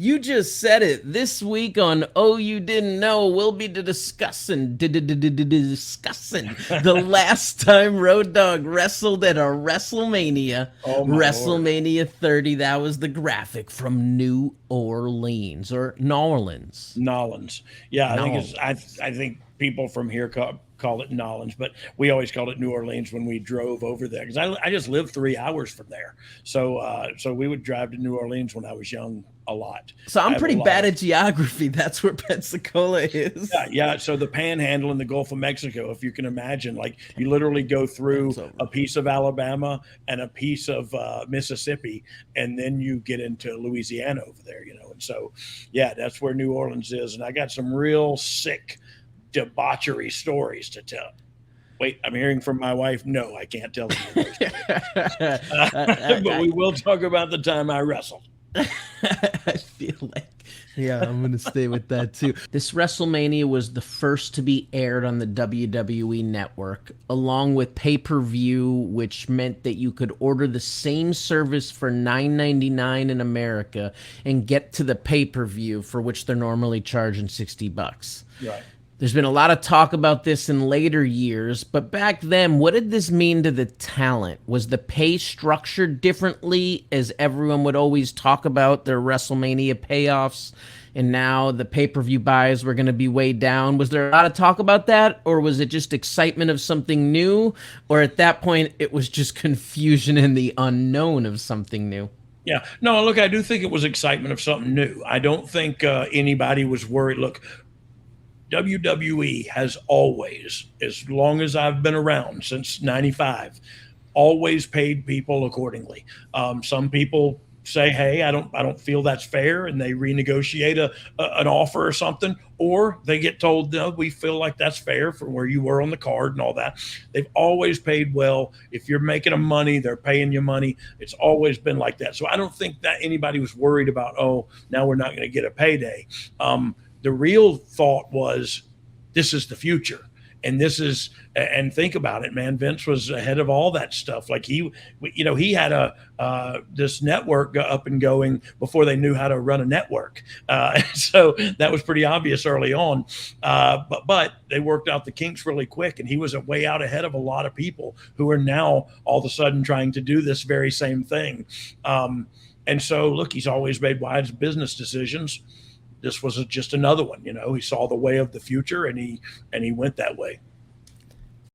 You just said it. This week on Oh You Didn't Know, we'll be discussing the last time Road Dogg wrestled at a WrestleMania. Oh my Lord. WrestleMania 30. That was the graphic from New Orleans or New Orleans. Nolans. Yeah, I think it's Nolans. I think people from here call it Nolans, but we always called it New Orleans when we drove over there because I just lived 3 hours from there. So we would drive to New Orleans when I was young a lot. So I I'm have a pretty lot bad of at geography. That's where Pensacola yeah, is. yeah. So the Panhandle in the Gulf of Mexico, if you can imagine, like you literally go through That's over. a piece of Alabama and a piece of Mississippi, and then you get into Louisiana over there, And so, yeah, that's where New Orleans is. And I got some real sick debauchery stories to tell. Wait, I'm hearing from my wife. No, I can't tell any of those stories. But I, we will talk about the time I wrestled. I feel like, yeah, I'm going to stay with that too. This WrestleMania was the first to be aired on the WWE network, along with pay per view, which meant that you could order the same service for $9.99 in America and get to the pay per view, for which they're normally charging $60. Right. There's been a lot of talk about this in later years, but back then, what did this mean to the talent? Was the pay structured differently, as everyone would always talk about their WrestleMania payoffs, and now the pay per view buys were going to be way down? Was there a lot of talk about that, or was it just excitement of something new, or at that point, it was just confusion in the unknown of something new? Yeah. No, look, I do think it was excitement of something new. I don't think anybody was worried. Look, WWE has always, as long as I've been around since '95, always paid people accordingly. Some people say, "Hey, I don't feel that's fair," and they renegotiate an offer or something, or they get told, "No, we feel like that's fair for where you were on the card and all that." They've always paid well. If you're making them money, they're paying you money. It's always been like that. So I don't think that anybody was worried about, oh, now we're not going to get a payday. The real thought was, this is the future. And this is, and think about it, man. Vince was ahead of all that stuff. Like he had this network up and going before they knew how to run a network. So that was pretty obvious early on. But they worked out the kinks really quick, and he was way out ahead of a lot of people who are now all of a sudden trying to do this very same thing. And so, look, he's always made wise business decisions. This was just another one. He saw the way of the future, and he went that way.